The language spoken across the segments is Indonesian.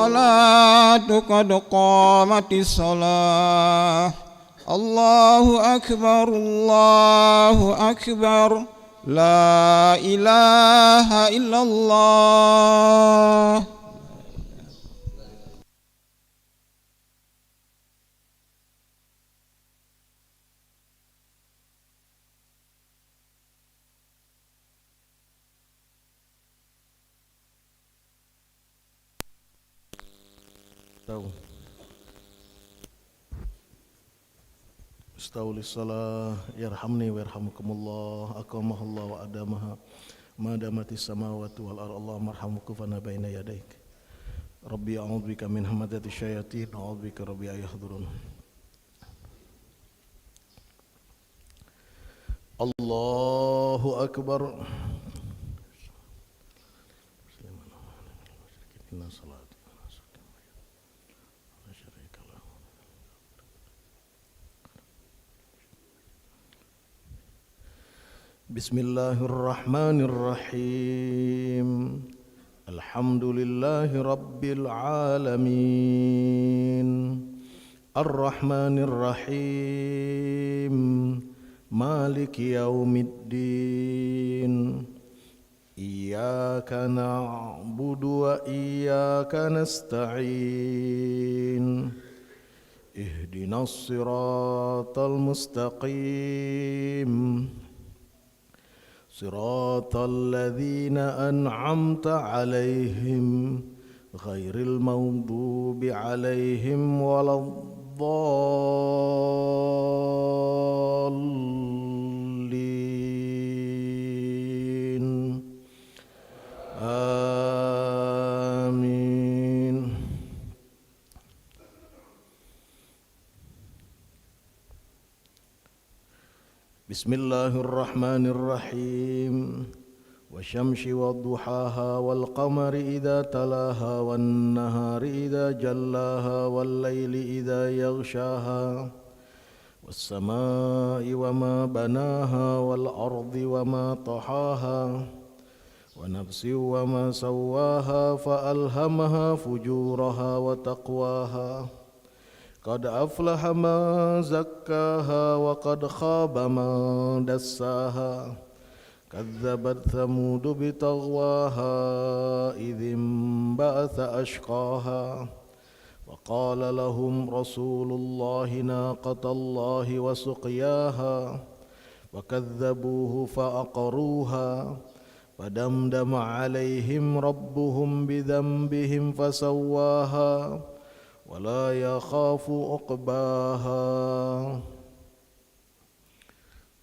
الصلاة قد قامت الصلاة الله أكبر الله أكبر لا إله إلا الله. Istau lissalah yarhamni wa yarhamukumullah aqamahullah wa adamaha ma damatis samawati wal ardh Allahumma arhamku fana baina yadaik Rabbi a'udzubika min hamadati syayatin a'udzubika rabbi ayahdurun. Allahu akbar. Bismillahirrahmanirrahim. Alhamdulillahi rabbil alamin. Ar-Rahmanir-Rahim. Maliki yaumiddin. Iyyaka na'budu wa iyyaka nasta'in. Ihdinas siratal mustaqim. Siratal ladzina an'amta 'alaihim ghairil maghdubi 'alaihim waladdallin. Amin. Bismillahirrahmanirrahim. Wasyamsi wadduhaha wal qamari idza talaha wan nahari idza jallaha wal laili idza yaghshaha was samaa'i wama banaha wal ardi wama tahaha wa nafsin wama sawwaha fa alhamaha fujuraha wa taqwaha. Qad aflaha man zakkaha wa qad khaba man dassaha. Kadzabat Thamudu bitaghwaha idzim ba'atha ashqaha. Wa qala lahum Rasulullahi naqatallahi wa suqyaha. Wa kadzabuhu fa aqaruha. Fadamdama alaihim rabbuhum bidhanbihim fasawwaha. Wala yakhafu uqbaha.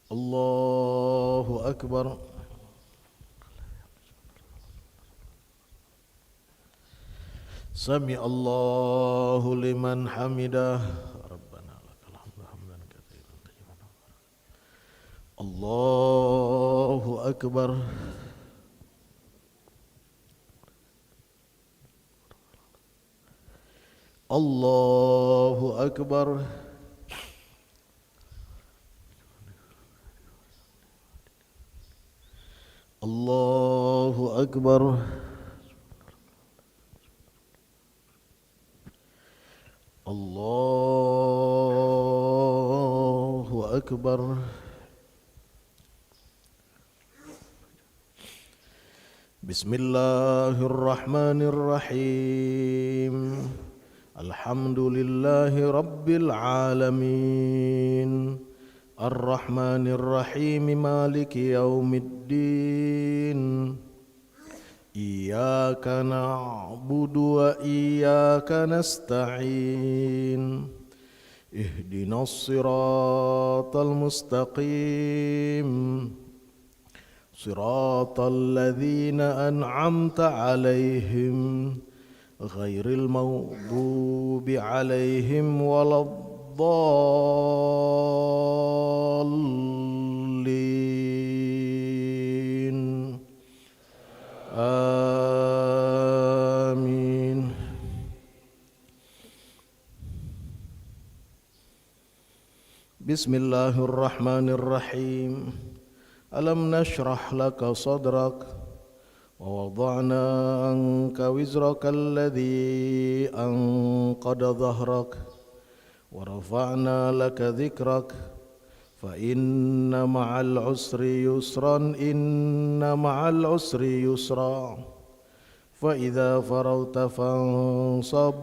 Allahu akbar. Sami Allahu liman hamidah. Rabbana lakal hamdu hamdan katsiran tayyiban. Allahu akbar. Allahu akbar. Allahu akbar. Allahu akbar. Bismillahirrahmanirrahim. Alhamdulillahi rabbil alamin. Ar-Rahmanir-Rahim. Maliki yaumiddin. Iyyaka na'budu wa iyyaka nasta'in. Ihdinas siratal mustaqim. Siratal ladzina an'amta 'alaihim ghairil maghdubi 'alaihim waladdallin. Amin. Bismillahirrahmanirrahim. Alam nashrah laka sadrak ووضعنا عنك وزرك الذي أنقض ظهرك ورفعنا لك ذكرك فإن مع العسر يسرا إن مع العسر يسرا فإذا فرغت فانصب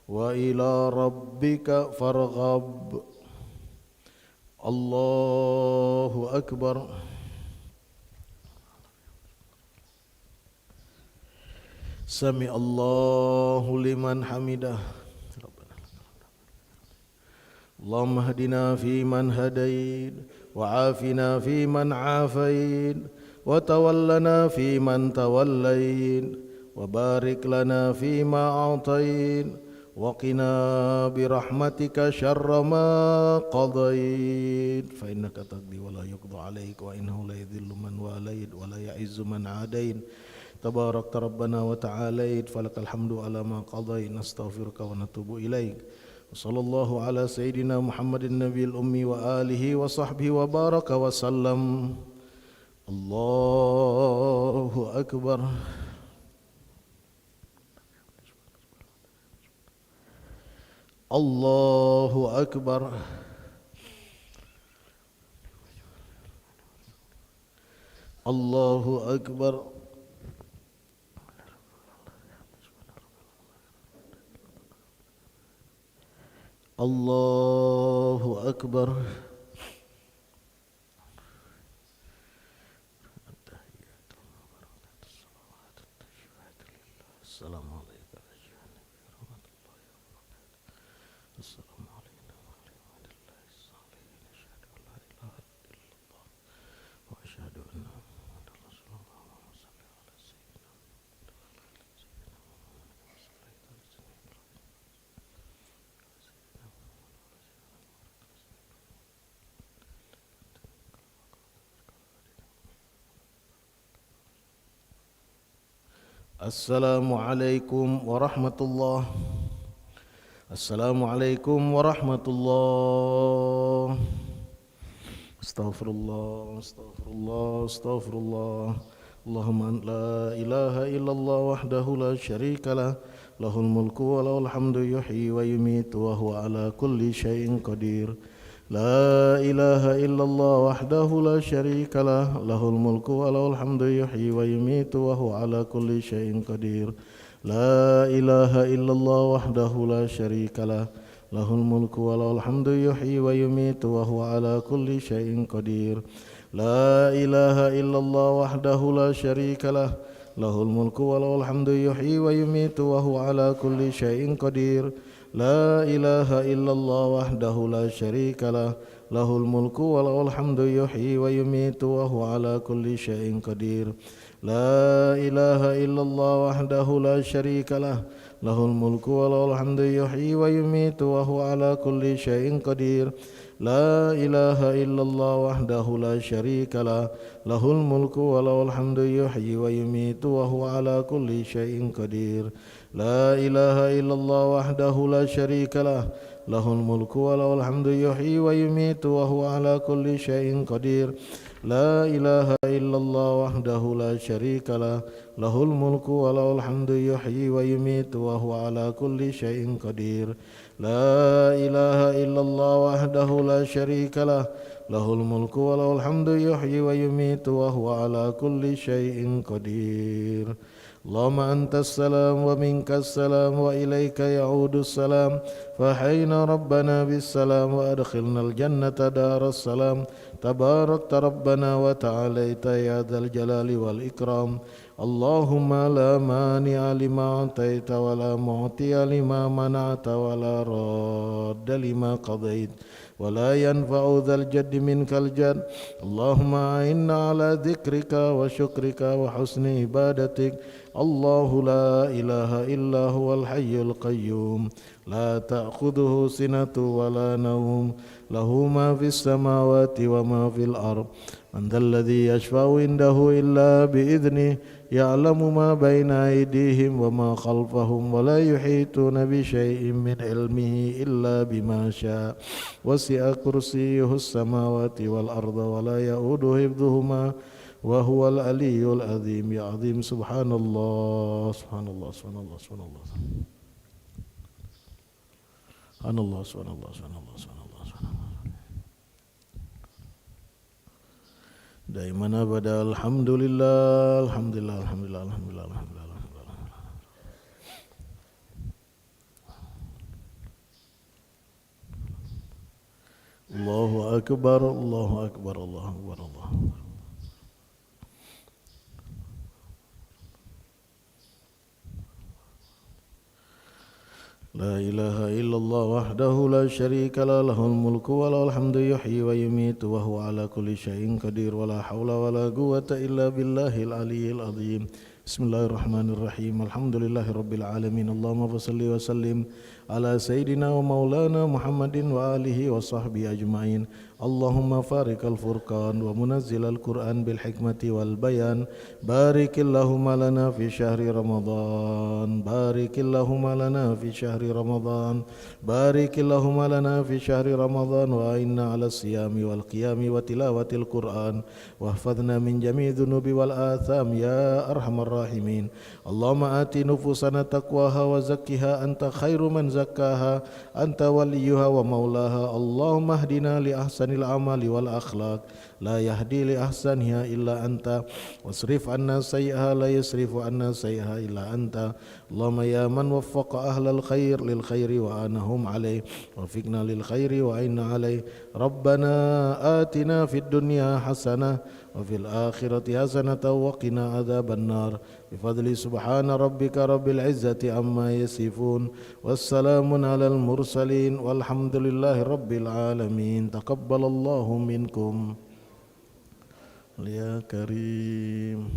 وإلى ربك فارغب الله أكبر سمع الله لمن حمده اللهم اهدنا فيمن هديت وعافنا فيمن عافيت وتولنا فيمن توليت وبارك لنا فيما أعطيت وقنا برحمتك شر ما قضيت فإنك تقضي ولا يقضى عليك وإنه لا يذل من واليت ولا يعز من عاديت تباركت ربنا وتعاليت فلك الحمد على ما قضيت نستغفرك ونتوب إليك وصلى الله على سيدنا محمد النبي الأمي وآله وصحبه وبارك وسلم الله أكبر الله أكبر الله أكبر الله أكبر السلام عليكم السلام علينا وعلى عباد الله الصالحين أشهد أن لا إله إلا الله وأشهد أن محمدا رسول الله اللهم صل على سيدنا Assalamualaikum warahmatullah. Assalamualaikum warahmatullah. Astaghfirullah, astaghfirullah, astaghfirullah. Allahumma la ilaha illallah wahdahu la syarikalah, lahul mulku wa lahul hamdu yuhyi wa yumitu wa huwa ala kulli syai'in qadir. La ilaha illallah wahdahu la syarika lah, lahul mulku wa lahul hamdu yuhyi wa yumitu wa huwa ala kulli syai'in qadir. La ilaha illallah wahdahu la syarika lah, lahul mulku wa lahul hamdu yuhyi wa yumitu wa huwa ala kulli syai'in qadir. La ilaha illallah wahdahu la syarika lah, lahul mulku wa lahul hamdu yuhyi wa yumitu wa huwa ala kulli syai'in qadir. La ilaha illallah wahdahu la syarika lah, lahul mulku wa lahul hamdu yuhyi wa yumitu wa huwa ala kulli syai'in qadir. La ilaha illallah wahdahu la syarika lah, lahul mulku wa lahul hamdu yuhyi wa yumitu wa huwa ala kulli syai'in qadir. La ilaha illallah wahdahu la syarika lah, lahul mulku wa lahul hamdu yuhyi wa yumitu wa huwa ala kulli syai'in qadir. La ilaha illallah wahdahu la syarika lah, lahul mulku wa lahul hamdu yuhyi wa yumitu wa huwa ala kulli syai'in qadir. La ilaha illallah wahdahu la syarika lah, lahul mulku wa lahul hamdu yuhyi wa yumitu wa huwa ala kulli syai'in qadir. La ilaha illallah wahdahu la syarika lah, lahul mulku wa lahul hamdu yuhyi wa yumitu wa huwa ala kulli syai'in qadir. Allahumma antas salam wa minkas salam wa ilaika ya'udus salam. Fahayna rabbana bis salam wa adkhilnal jannata daras salam. Tabarakta rabbana wa ta'alaita ya dzal jalali wal ikram. Allahumma la mani'a lima ataita wa la mu'tiya lima mana'ta wa la radda lima qadait wa la yanfa'u dzal jaddi minkal jadd. Allahumma a'inna ala dzikrika wa syukrika wa husni ibadatik. Allahu la ilaha illa huwal hayyul qayyum, la ta'khudhuhu sinatu wa la nawm, lahu ma fis samawati wa ma fil ard. Man dhal ladzi yashfa'u indahu illa bi idhnihi, ya'lamu ma baina aydihim wa ma khalfahum wa la yuhituna bi syai'in min ilmihi illa bima syaa. Wasi'a kursiyyuhus samawati wal arda wa la ya'uduhu hifdhuhuma وهو العلي العظيم يا عظيم سبحان الله سبحان الله سبحان الله سبحان الله سبحان الله سبحان الله سبحان الله سبحان الله سبحان الله دائما أبدا الحمد لله الحمد لله الحمد لله الحمد لله الحمد لله الله أكبر الله أكبر الله أكبر الله أكبر لا إله إلا الله وحده لا شريك له له الملك وله الحمد يحيي ويميت وهو على كل شيء قدير ولا حول ولا قوة إلا بالله العلي العظيم بسم الله الرحمن الرحيم الحمد لله رب العالمين اللهم صل وسلم على سيدنا ومولانا محمد وآله وصحبه أجمعين اللهم فارق الفرقان ومنزل القرآن بالحكمة والبيان بارك اللهم لنا في شهر رمضان بارك اللهم لنا في شهر رمضان بارك اللهم لنا في شهر رمضان وإنا على الصيام والقيام وتلاوة القرآن واحفظنا من جميع الذنوب والآثام يا أرحم الراحمين اللهم آت نفوسنا تقواها وزكها أنت خير من زكاها أنت وليها ومولاها اللهم اهدنا لأحسن الأعمال والأخلاق لا يهدي لأحسنها إلا أنت واصرف عنا سيئها لا يصرف عنا سيئها إلا أنت اللهم يا من وفق أهل الخير للخير وأعنهم عليه وفقنا للخير وأعنا عليه ربنا آتنا في الدنيا حسنة وفي الآخرة حسنة وقنا عذاب النار بفضل سبحان ربك رب العزة عما يصفون والسلام على المرسلين والحمد لله رب العالمين تقبل الله منكم يا كريم.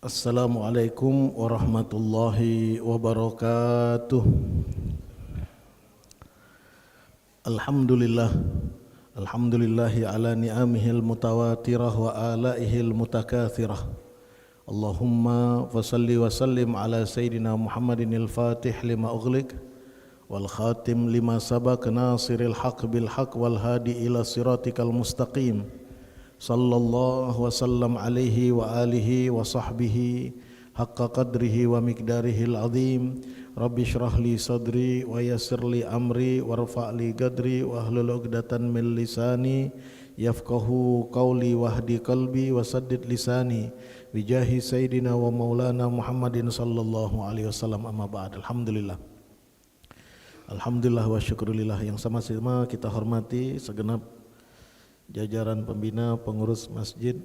Assalamualaikum warahmatullahi wabarakatuh. Alhamdulillah, alhamdulillahi ala ni'amihil mutawatirah wa alaihil mutakathirah. Allahumma fasalli wa sallim ala sayyidina Muhammadinil fatih lima ughliq wal khatim lima sabaq nasiril haq bil haq wal hadi ila siratikal mustaqim. Sallallahu wa sallam alaihi wa alihi wa sahbihi haqqa qadrihi wa miqdarihil azim. Rabbi shrah li sadri wa yassir li amri warfa' li qadri wa hlul 'uqdatan min lisani yafqahu qawli wahdi qalbi wa saddid lisani bijahi sayyidina wa maulana Muhammadin sallallahu alaihi wasallam. Amma ba'd. Alhamdulillah wa syukurillah yang sama-sama kita hormati segenap jajaran pembina pengurus Masjid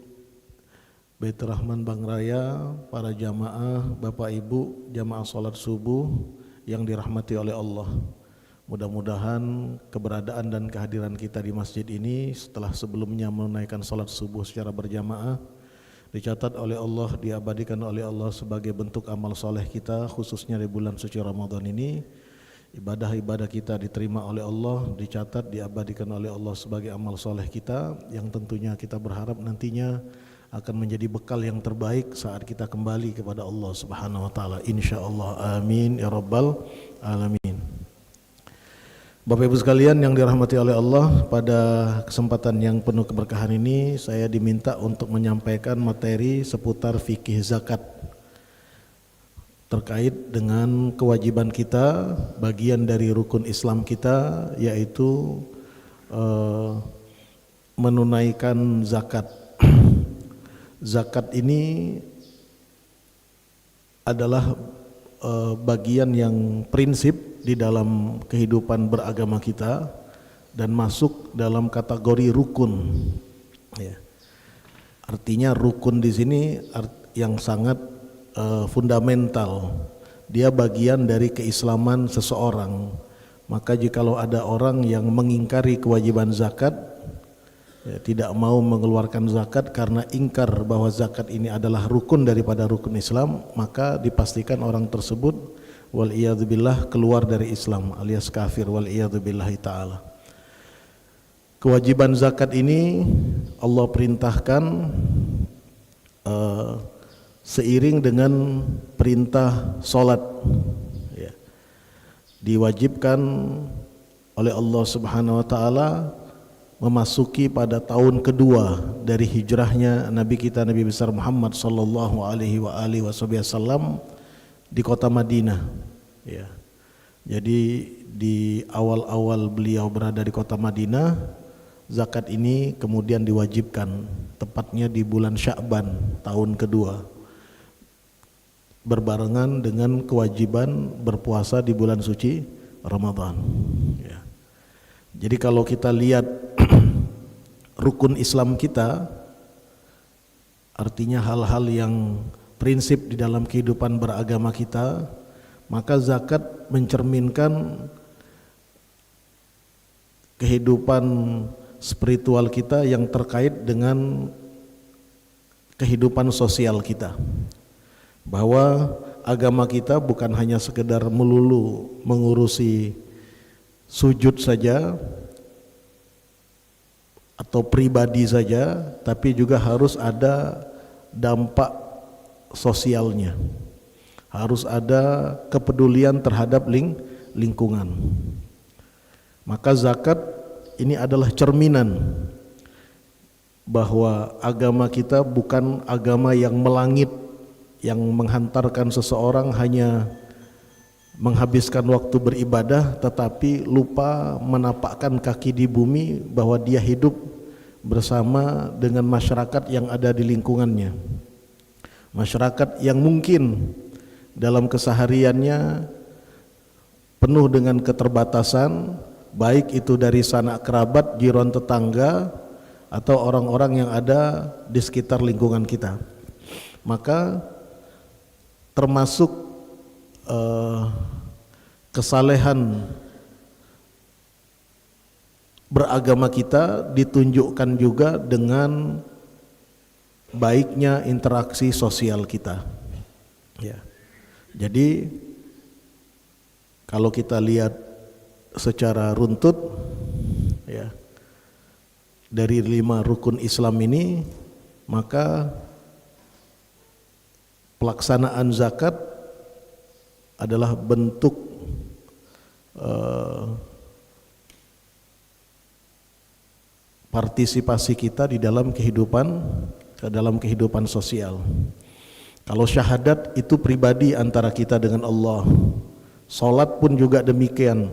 Baitur Rahman Bang Raya, para jamaah, Bapak Ibu, jamaah salat subuh yang dirahmati oleh Allah. Mudah-mudahan keberadaan dan kehadiran kita di masjid ini setelah sebelumnya menunaikan salat subuh secara berjamaah dicatat oleh Allah, diabadikan oleh Allah sebagai bentuk amal soleh kita, khususnya di bulan suci Ramadan ini. Ibadah-ibadah kita diterima oleh Allah, dicatat, diabadikan oleh Allah sebagai amal soleh kita, yang tentunya kita berharap nantinya akan menjadi bekal yang terbaik saat kita kembali kepada Allah Subhanahu wa taala, insyaallah. Amin ya rabbal alamin. Bapak Ibu sekalian yang dirahmati oleh Allah, pada kesempatan yang penuh keberkahan ini saya diminta untuk menyampaikan materi seputar fikih zakat, terkait dengan kewajiban kita, bagian dari rukun Islam kita, yaitu menunaikan zakat. Zakat ini adalah bagian yang prinsip di dalam kehidupan beragama kita dan masuk dalam kategori rukun. Ya. Artinya rukun di sini yang sangat fundamental, dia bagian dari keislaman seseorang. Maka jikalau ada orang yang mengingkari kewajiban zakat, ya, tidak mau mengeluarkan zakat karena ingkar bahwa zakat ini adalah rukun daripada rukun Islam, maka dipastikan orang tersebut wal iyadzubillah keluar dari Islam alias kafir, wal iyadzubillahi ta'ala. Kewajiban zakat ini Allah perintahkan seiring dengan perintah solat, ya, diwajibkan oleh Allah Subhanahu wa taala memasuki pada tahun kedua dari hijrahnya Nabi kita Nabi besar Muhammad sallallahu alaihi wasallam di kota Madinah, ya. Jadi di awal-awal beliau berada di kota Madinah, zakat ini kemudian diwajibkan, tepatnya di bulan Sya'ban tahun kedua, berbarengan dengan kewajiban berpuasa di bulan suci Ramadan, ya. Jadi kalau kita lihat rukun Islam kita, artinya hal-hal yang prinsip di dalam kehidupan beragama kita, maka zakat mencerminkan kehidupan spiritual kita yang terkait dengan kehidupan sosial kita. Bahwa agama kita bukan hanya sekedar melulu mengurusi sujud saja atau pribadi saja, tapi juga harus ada dampak sosialnya, harus ada kepedulian terhadap lingkungan. Maka zakat ini adalah cerminan bahwa agama kita bukan agama yang melangit, yang menghantarkan seseorang hanya menghabiskan waktu beribadah tetapi lupa menapakkan kaki di bumi, bahwa dia hidup bersama dengan masyarakat yang ada di lingkungannya, masyarakat yang mungkin dalam kesehariannya penuh dengan keterbatasan, baik itu dari sanak kerabat, jiran tetangga, atau orang-orang yang ada di sekitar lingkungan kita. Maka termasuk kesalehan beragama kita ditunjukkan juga dengan baiknya interaksi sosial kita. Ya. Jadi kalau kita lihat secara runtut, ya, dari 5 rukun Islam ini, maka pelaksanaan zakat adalah bentuk partisipasi kita di dalam kehidupan sosial. Kalau syahadat itu pribadi antara kita dengan Allah. Salat pun juga demikian.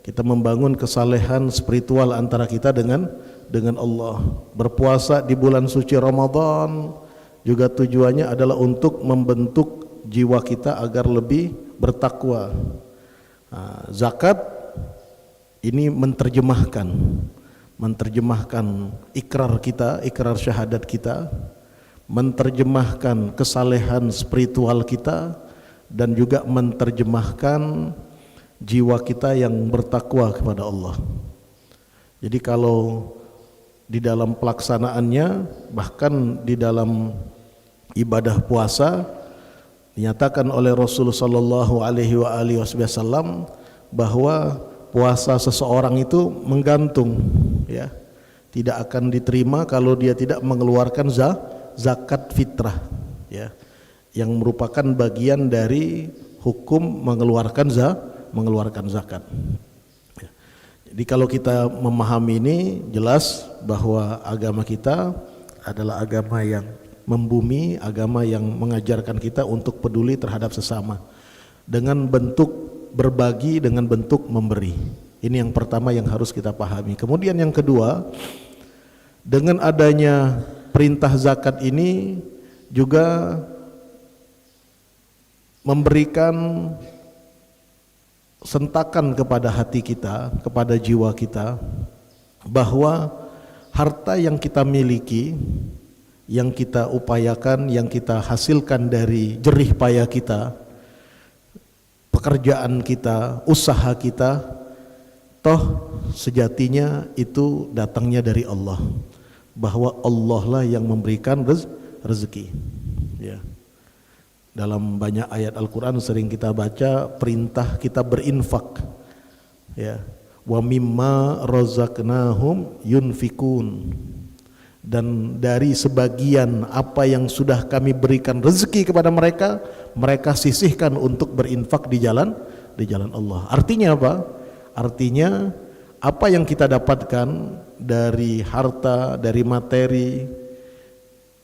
Kita membangun kesalehan spiritual antara kita dengan Allah. Berpuasa di bulan suci Ramadan juga tujuannya adalah untuk membentuk jiwa kita agar lebih bertakwa. Zakat ini menerjemahkan ikrar kita, ikrar syahadat kita, menerjemahkan kesalehan spiritual kita, dan juga menerjemahkan jiwa kita yang bertakwa kepada Allah. Jadi kalau di dalam pelaksanaannya, bahkan di dalam ibadah puasa, dinyatakan oleh Rasulullah sallallahu alaihi wasallam bahwa puasa seseorang itu menggantung, ya, tidak akan diterima kalau dia tidak mengeluarkan zakat fitrah, ya, yang merupakan bagian dari hukum mengeluarkan zakat. Ya. Jadi kalau kita memahami ini, jelas bahwa agama kita adalah agama yang membumi, agama yang mengajarkan kita untuk peduli terhadap sesama dengan bentuk berbagi, dengan bentuk memberi. Ini yang pertama yang harus kita pahami. Kemudian yang kedua, dengan adanya perintah zakat ini juga memberikan sentakan kepada hati kita, kepada jiwa kita, bahwa harta yang kita miliki, yang kita upayakan, yang kita hasilkan dari jerih payah kita, pekerjaan kita, usaha kita, toh sejatinya itu datangnya dari Allah, bahwa Allah lah yang memberikan rezeki. Ya. Dalam banyak ayat Al-Quran sering kita baca perintah kita berinfak, ya, wa mimma razaqnahum yunfikun, dan dari sebagian apa yang sudah kami berikan rezeki kepada mereka, mereka sisihkan untuk berinfak di jalan Allah. Artinya apa? Artinya apa yang kita dapatkan dari harta, dari materi,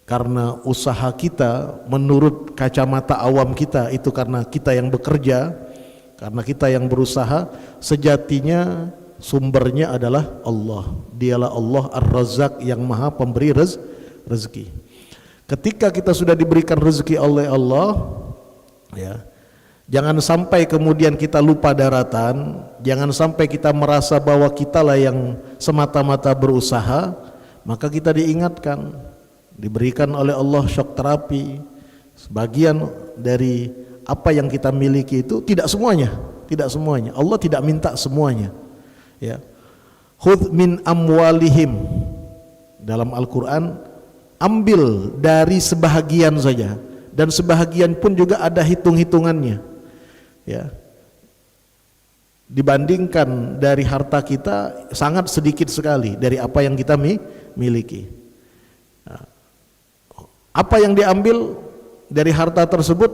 karena usaha kita, menurut kacamata awam kita itu karena kita yang bekerja, karena kita yang berusaha, sejatinya sumbernya adalah Allah. Dialah Allah Ar-Razzaq yang maha pemberi rezeki. Ketika kita sudah diberikan rezeki oleh Allah, ya, jangan sampai kemudian kita lupa daratan, jangan sampai kita merasa bahwa kitalah yang semata-mata berusaha. Maka kita diingatkan, diberikan oleh Allah shock terapi. Sebagian dari apa yang kita miliki itu tidak semuanya. Allah tidak minta semuanya. Ya, khudh min amwalihim, dalam Al-Quran, ambil dari sebahagian saja, dan sebahagian pun juga ada hitung-hitungannya, ya, dibandingkan dari harta kita sangat sedikit sekali dari apa yang kita miliki. Nah, apa yang diambil dari harta tersebut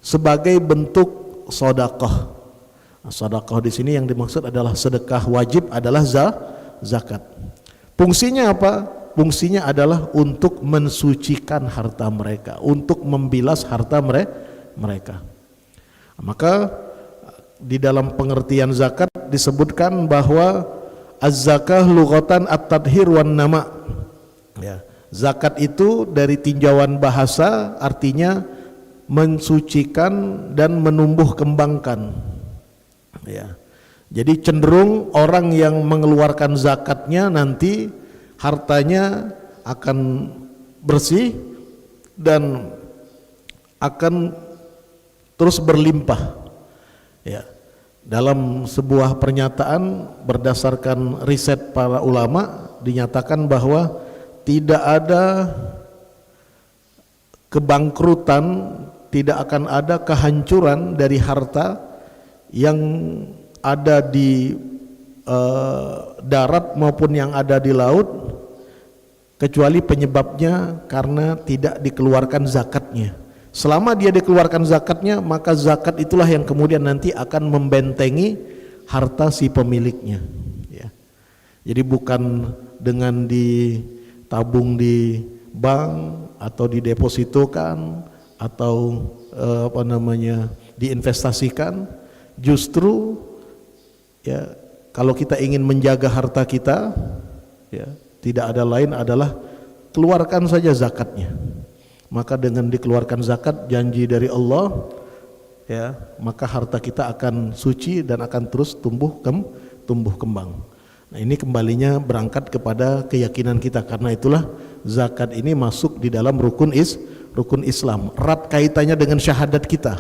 sebagai bentuk sedekah. Sedekah di sini yang dimaksud adalah sedekah wajib, adalah zakat. Fungsinya apa? Fungsinya adalah untuk mensucikan harta mereka, untuk membilas harta mereka. Maka di dalam pengertian zakat disebutkan bahwa az-zakah lughatan at-tadhhir wan nama. Ya, zakat itu dari tinjauan bahasa artinya mensucikan dan menumbuh kembangkan. Ya. Jadi cenderung orang yang mengeluarkan zakatnya nanti hartanya akan bersih dan akan terus berlimpah. Ya. Dalam sebuah pernyataan berdasarkan riset para ulama dinyatakan bahwa tidak ada kebangkrutan, tidak akan ada kehancuran dari harta yang ada di darat maupun yang ada di laut, kecuali penyebabnya karena tidak dikeluarkan zakatnya. Selama dia dikeluarkan zakatnya, maka zakat itulah yang kemudian nanti akan membentengi harta si pemiliknya, ya. Jadi bukan dengan ditabung di bank atau didepositokan atau diinvestasikan. Justru ya, kalau kita ingin menjaga harta kita, ya, tidak ada lain adalah keluarkan saja zakatnya. Maka dengan dikeluarkan zakat, janji dari Allah, ya, maka harta kita akan suci dan akan terus tumbuh kembang. Nah, ini kembalinya berangkat kepada keyakinan kita. Karena itulah zakat ini masuk di dalam rukun Islam. Erat kaitannya dengan syahadat kita.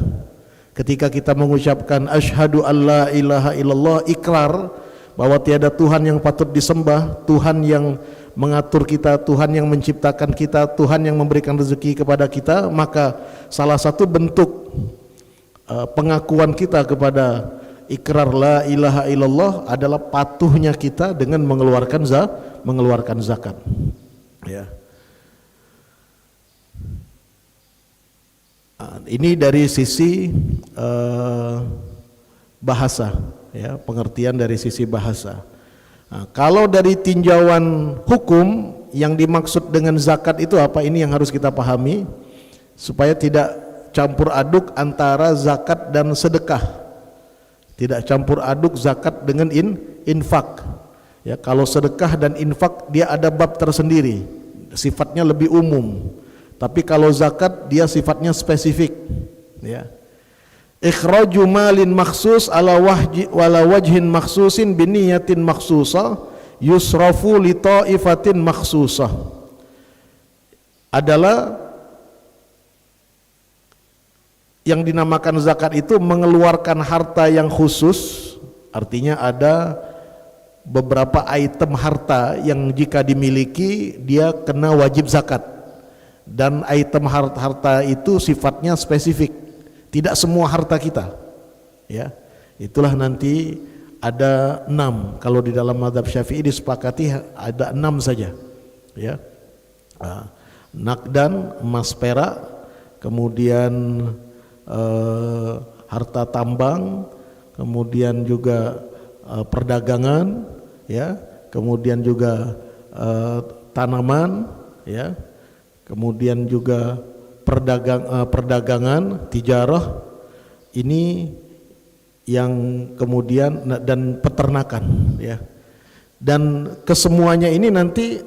Ketika kita mengucapkan asyhadu alla ilaha illallah, ikrar bahwa tiada Tuhan yang patut disembah, Tuhan yang mengatur kita, Tuhan yang menciptakan kita, Tuhan yang memberikan rezeki kepada kita, maka salah satu bentuk pengakuan kita kepada ikrar la ilaha illallah adalah patuhnya kita dengan mengeluarkan zakat, ya. Ini dari sisi bahasa, ya, pengertian dari sisi bahasa. Nah, kalau dari tinjauan hukum, yang dimaksud dengan zakat itu apa? Ini yang harus kita pahami supaya tidak campur aduk antara zakat dan sedekah. Tidak campur aduk zakat dengan infak. Ya, kalau sedekah dan infak dia ada bab tersendiri, sifatnya lebih umum. Tapi kalau zakat dia sifatnya spesifik, ya. Ikhraju malin makhsus ala wajhin makhsusin biniyatin makhsusah yusrafu li ta'ifatin makhsusah adalah yang dinamakan zakat itu mengeluarkan harta yang khusus. Artinya ada beberapa item harta yang jika dimiliki dia kena wajib zakat, dan item harta itu sifatnya spesifik, tidak semua harta kita, ya. Itulah nanti ada 6. Kalau di dalam mazhab Syafi'i disepakati ada 6 saja, ya. Nakdan, emas perak, kemudian harta tambang, kemudian juga perdagangan, ya, kemudian juga tanaman, ya, kemudian juga perdagangan, tijarah, ini yang kemudian, dan peternakan, ya. Dan kesemuanya ini nanti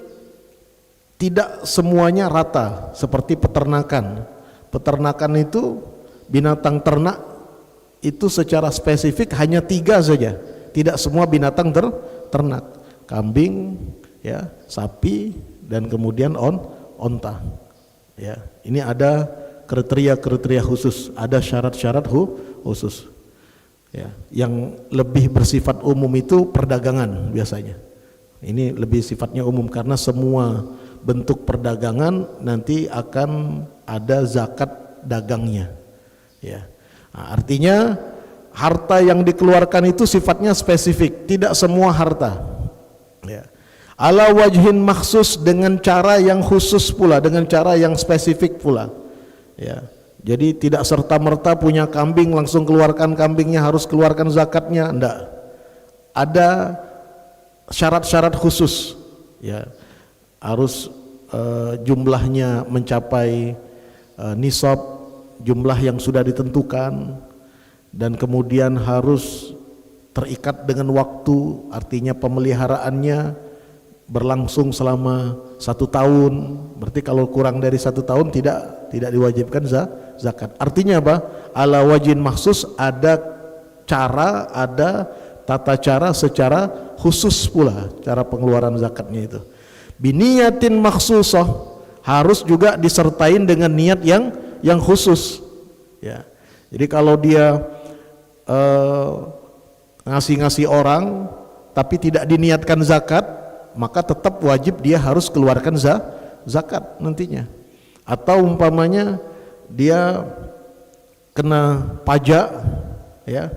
tidak semuanya rata seperti peternakan. Peternakan itu binatang ternak itu secara spesifik hanya 3 saja, tidak semua binatang ternak, kambing, ya, sapi, dan kemudian onta, ya. Ini ada kriteria khusus, ada syarat-syarat khusus, ya. Yang lebih bersifat umum itu perdagangan biasanya. Ini lebih sifatnya umum karena semua bentuk perdagangan nanti akan ada zakat dagangnya, ya. Nah, artinya harta yang dikeluarkan itu sifatnya spesifik, tidak semua harta, ya. Ala wajhin maksus, dengan cara yang khusus pula, dengan cara yang spesifik pula, ya. Jadi tidak serta-merta punya kambing langsung keluarkan kambingnya, harus keluarkan zakatnya, enggak. Ada syarat-syarat khusus, ya. Harus jumlahnya mencapai nisab, jumlah yang sudah ditentukan, dan kemudian harus terikat dengan waktu, artinya pemeliharaannya berlangsung selama 1 tahun. Berarti kalau kurang dari 1 tahun tidak diwajibkan zakat. Artinya apa? Ala wajin maksus, ada cara, ada tata cara secara khusus pula cara pengeluaran zakatnya itu. Biniyatin maksusah, harus juga disertain dengan niat yang khusus, ya. Jadi kalau dia ngasih orang tapi tidak diniatkan zakat, maka tetap wajib dia harus keluarkan zakat nantinya. Atau umpamanya dia kena pajak, ya,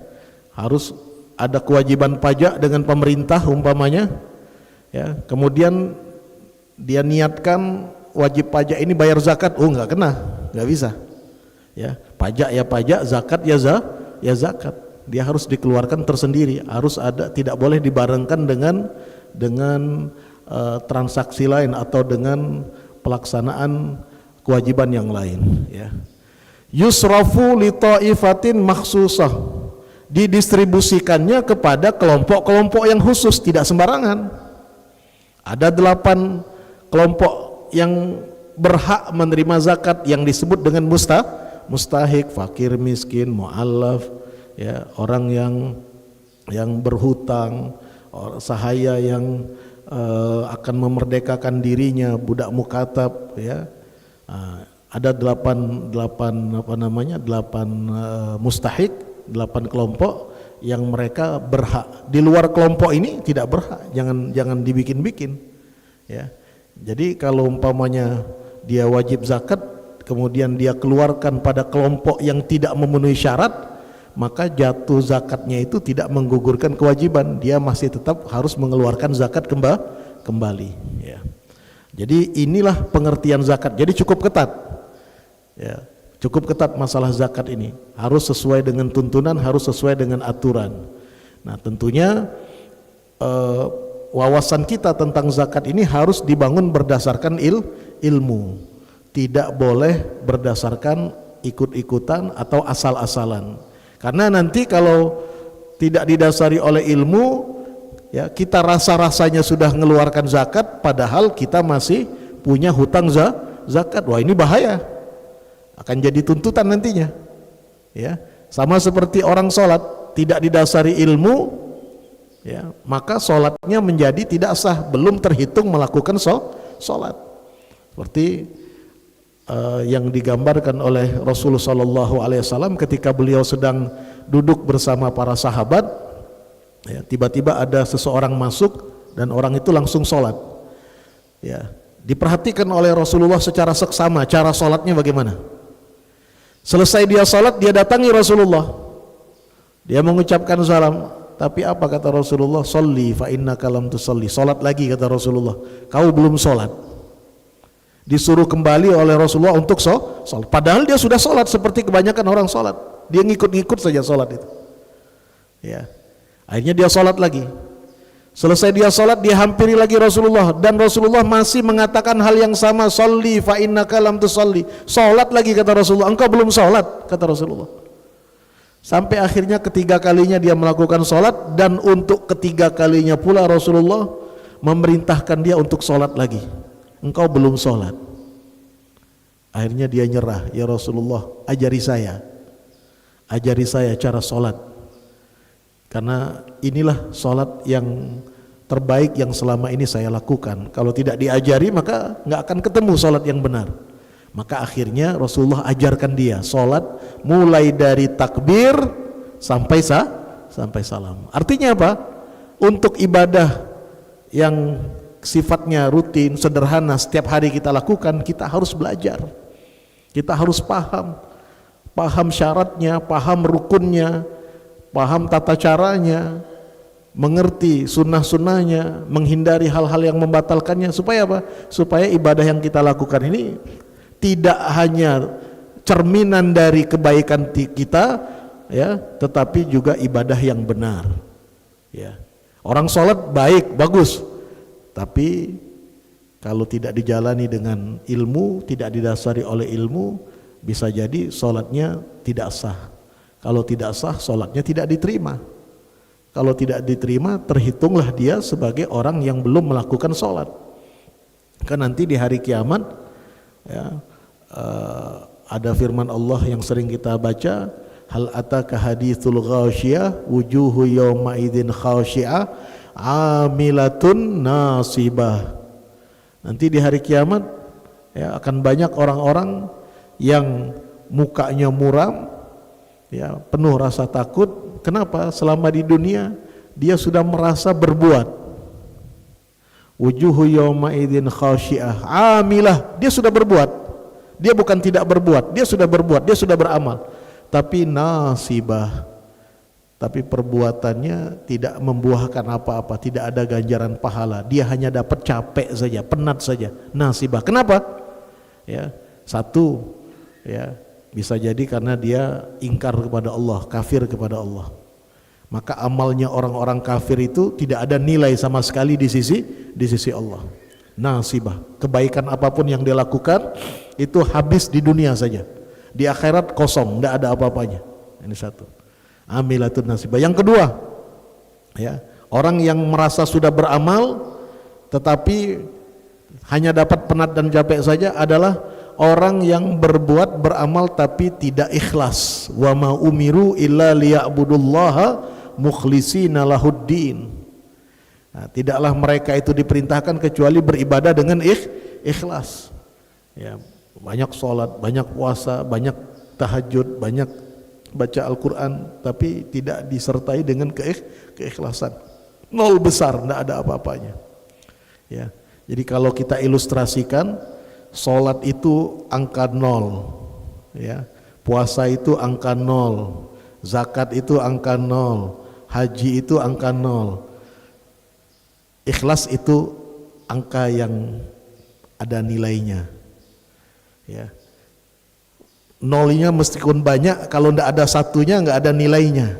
harus ada kewajiban pajak dengan pemerintah umpamanya, ya, kemudian dia niatkan wajib pajak ini bayar zakat, nggak kena, nggak bisa, ya, pajak, zakat ya zakat, dia harus dikeluarkan tersendiri, harus ada, tidak boleh dibarengkan dengan transaksi lain atau dengan pelaksanaan kewajiban yang lain, ya. Yusrafu li ta'ifatin makhsusah, didistribusikannya kepada kelompok-kelompok yang khusus, tidak sembarangan. Ada 8 kelompok yang berhak menerima zakat yang disebut dengan mustahik, fakir, miskin, mu'allaf, ya, orang yang berhutang, sahaya yang akan memerdekakan dirinya, budak mukatab, ya. Ada 8 mustahik, 8 kelompok yang mereka berhak. Di luar kelompok ini tidak berhak, jangan dibikin-bikin, ya. Jadi kalau umpamanya dia wajib zakat kemudian dia keluarkan pada kelompok yang tidak memenuhi syarat, maka jatuh zakatnya itu tidak menggugurkan kewajiban, dia masih tetap harus mengeluarkan zakat kembali, ya. Jadi inilah pengertian zakat. Jadi cukup ketat, ya, cukup ketat masalah zakat ini, harus sesuai dengan tuntunan, harus sesuai dengan aturan. Nah tentunya wawasan kita tentang zakat ini harus dibangun berdasarkan ilmu, tidak boleh berdasarkan ikut-ikutan atau asal-asalan, karena nanti kalau tidak didasari oleh ilmu, ya, kita rasa-rasanya sudah mengeluarkan zakat padahal kita masih punya hutang zakat. Wah, ini bahaya, akan jadi tuntutan nantinya, ya. Sama seperti orang sholat tidak didasari ilmu, ya, maka sholatnya menjadi tidak sah, belum terhitung melakukan sholat. Seperti yang digambarkan oleh Rasulullah SAW ketika beliau sedang duduk bersama para sahabat, ya, tiba-tiba ada seseorang masuk dan orang itu langsung sholat, ya. Diperhatikan oleh Rasulullah secara seksama cara sholatnya bagaimana. Selesai dia sholat, dia datangi Rasulullah, dia mengucapkan salam, tapi apa kata Rasulullah? Sholli fa innaka lam tusalli. Sholat lagi kata Rasulullah, kau belum sholat. Disuruh kembali oleh Rasulullah untuk sholat, padahal dia sudah sholat seperti kebanyakan orang sholat, dia ngikut-ngikut saja sholat itu, ya. Akhirnya dia sholat lagi. Selesai dia sholat, dia hampiri lagi Rasulullah, dan Rasulullah masih mengatakan hal yang sama, sholli fa innaka lam tusalli. Sholat lagi kata Rasulullah, engkau belum sholat kata Rasulullah. Sampai akhirnya ketiga kalinya dia melakukan sholat, dan untuk ketiga kalinya pula Rasulullah memerintahkan dia untuk sholat lagi. Engkau belum sholat. Akhirnya dia nyerah, ya Rasulullah, ajari saya cara sholat, karena inilah sholat yang terbaik yang selama ini saya lakukan. Kalau tidak diajari maka nggak akan ketemu sholat yang benar. Maka akhirnya Rasulullah ajarkan dia sholat mulai dari takbir sampai salam. Artinya apa? Untuk ibadah yang sifatnya rutin, sederhana, setiap hari kita lakukan, kita harus belajar, kita harus paham syaratnya, paham rukunnya, paham tata caranya, mengerti sunnah-sunnahnya, menghindari hal-hal yang membatalkannya, supaya apa? Supaya ibadah yang kita lakukan ini tidak hanya cerminan dari kebaikan kita, ya, tetapi juga ibadah yang benar, ya. Orang sholat baik, bagus, tapi kalau tidak dijalani dengan ilmu, tidak didasari oleh ilmu, bisa jadi sholatnya tidak sah. Kalau tidak sah, sholatnya tidak diterima. Kalau tidak diterima, terhitunglah dia sebagai orang yang belum melakukan sholat. Kan nanti di hari kiamat, ya, ada firman Allah yang sering kita baca, hal ataka hadithul ghashiyah wujuhu yawma idzin khashi'ah amilatun nasibah. Nanti di hari kiamat, ya, akan banyak orang-orang yang mukanya muram, ya, penuh rasa takut. Kenapa? Selama di dunia dia sudah merasa berbuat, Wujuhu yawma idzin khasyiah amilah. Dia sudah berbuat. Dia bukan tidak berbuat, dia sudah berbuat, dia sudah beramal. Tapi nasibah. Tapi perbuatannya tidak membuahkan apa-apa, tidak ada ganjaran pahala. Dia hanya dapat capek saja, penat saja. Nasibah. Kenapa? Ya, satu, ya, bisa jadi karena dia ingkar kepada Allah, kafir kepada Allah. Maka amalnya orang-orang kafir itu tidak ada nilai sama sekali di sisi Allah. Nasibah. Kebaikan apapun yang dia lakukan itu habis di dunia saja. Di akhirat kosong, tidak ada apa-apanya. Ini satu. Amilatun nasibah. Yang kedua, ya, orang yang merasa sudah beramal tetapi hanya dapat penat dan capek saja adalah orang yang berbuat beramal tapi tidak ikhlas. Wa ma umiru illa liya'budullaha mukhlishina lahuddin. Nah, tidaklah mereka itu diperintahkan kecuali beribadah dengan ikhlas. Ya, banyak sholat, banyak puasa, banyak tahajud, banyak baca Al-Quran, tapi tidak disertai dengan keikhlasan. Nol besar, tidak ada apa-apanya. Ya, jadi kalau kita ilustrasikan, sholat itu angka 0, ya, puasa itu angka 0, zakat itu angka 0, haji itu angka 0, ikhlas itu angka yang ada nilainya. Ya, nolnya meskipun banyak, kalau tidak ada satunya nggak ada nilainya,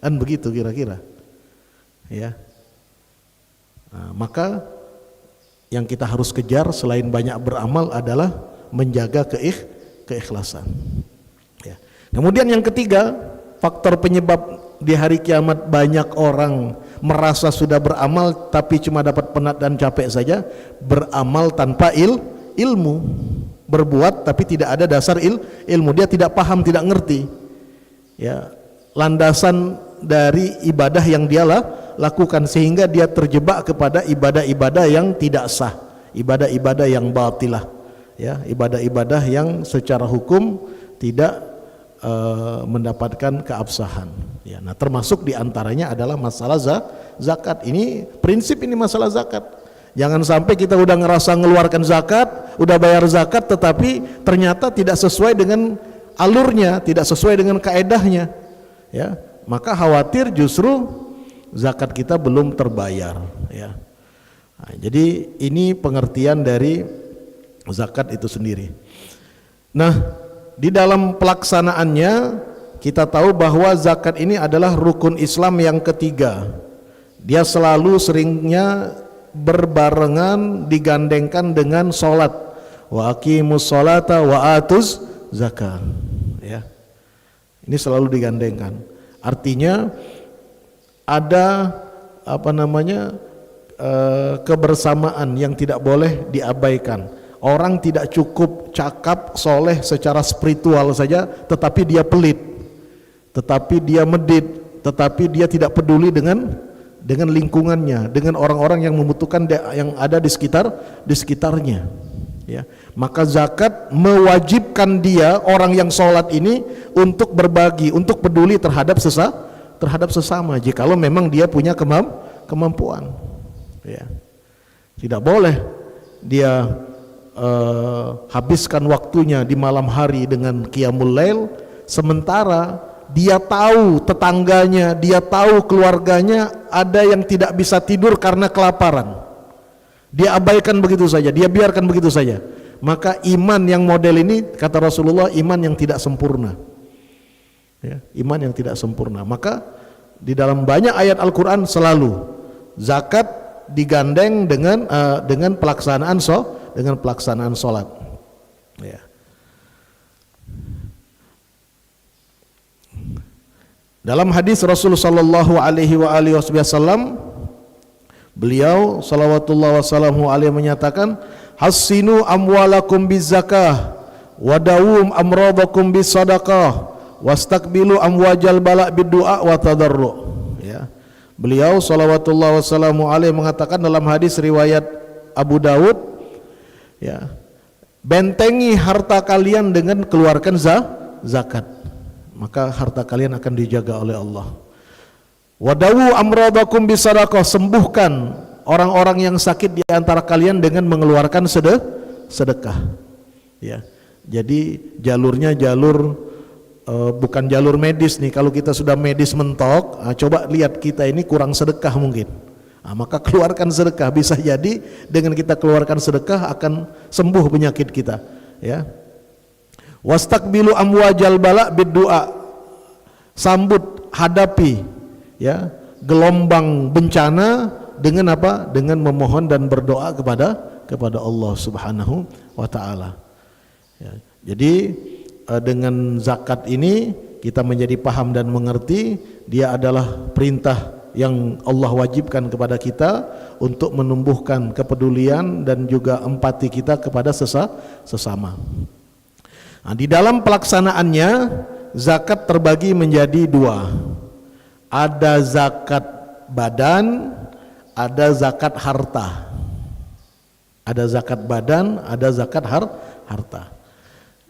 kan begitu kira-kira. Ya, nah, maka yang kita harus kejar selain banyak beramal adalah menjaga keikhlasan. Ya. Kemudian yang ketiga, faktor penyebab di hari kiamat banyak orang merasa sudah beramal tapi cuma dapat penat dan capek saja, beramal tanpa ilmu. Berbuat tapi tidak ada dasar ilmu, dia tidak paham, tidak ngerti, ya, landasan dari ibadah yang dia lakukan, sehingga dia terjebak kepada ibadah-ibadah yang tidak sah, ibadah-ibadah yang batilah, ya, ibadah-ibadah yang secara hukum tidak mendapatkan keabsahan. Ya, nah termasuk diantaranya adalah masalah zakat. Ini prinsip, ini masalah zakat. Jangan sampai kita udah ngerasa ngeluarkan zakat, udah bayar zakat, tetapi ternyata tidak sesuai dengan alurnya, tidak sesuai dengan kaedahnya. Ya, maka khawatir justru zakat kita belum terbayar. Ya, nah, jadi ini pengertian dari zakat itu sendiri. Nah, di dalam pelaksanaannya kita tahu bahwa zakat ini adalah rukun Islam yang ketiga. Dia selalu seringnya berbarengan, digandengkan dengan sholat. Wa aqimus sholata wa atuz zakat. Ya, ini selalu digandengkan. Artinya ada kebersamaan yang tidak boleh diabaikan. Orang tidak cukup cakap soleh secara spiritual saja, tetapi dia pelit, tetapi dia medit, tetapi dia tidak peduli dengan lingkungannya, dengan orang-orang yang membutuhkan, yang ada di sekitarnya. Ya, maka zakat mewajibkan dia, orang yang sholat ini, untuk berbagi, untuk peduli terhadap sesama, jikalau memang dia punya kemampuan. Ya, tidak boleh dia habiskan waktunya di malam hari dengan qiyamul lail, sementara dia tahu tetangganya, dia tahu keluarganya ada yang tidak bisa tidur karena kelaparan. Dia abaikan begitu saja, dia biarkan begitu saja. Maka iman yang model ini, kata Rasulullah, iman yang tidak sempurna. Ya, iman yang tidak sempurna. Maka di dalam banyak ayat Al-Quran selalu zakat digandeng dengan pelaksanaan sholat. Ya. Dalam hadis Rasulullah sallallahu alaihi wasallam, beliau salawatullah wassalamu alaihi menyatakan, hassinu amwalakum bizakah wadawum amradakum bisadaqah wastakbilu amwajal bala biddu'a wa tadarru. Ya, beliau salawatullah wassalamu alaihi mengatakan dalam hadis riwayat Abu Dawud, ya, bentengi harta kalian dengan keluarkan zakat, maka harta kalian akan dijaga oleh Allah. Wadawu amradakum bisadaqah, sembuhkan orang-orang yang sakit di antara kalian dengan mengeluarkan sedekah. Ya. Jadi jalurnya jalur bukan jalur medis nih. Kalau kita sudah medis mentok, coba lihat kita ini kurang sedekah mungkin. Maka keluarkan sedekah, bisa jadi dengan kita keluarkan sedekah akan sembuh penyakit kita. Ya. Wastaqbilu amwajal bala biddu'a, sambut, hadapi ya gelombang bencana dengan apa? Dengan memohon dan berdoa kepada Allah Subhanahu wa taala. Ya, jadi dengan zakat ini kita menjadi paham dan mengerti dia adalah perintah yang Allah wajibkan kepada kita untuk menumbuhkan kepedulian dan juga empati kita kepada sesama. Nah, di dalam pelaksanaannya zakat terbagi menjadi dua. Ada zakat badan, ada zakat harta. Ada zakat badan, ada zakat harta.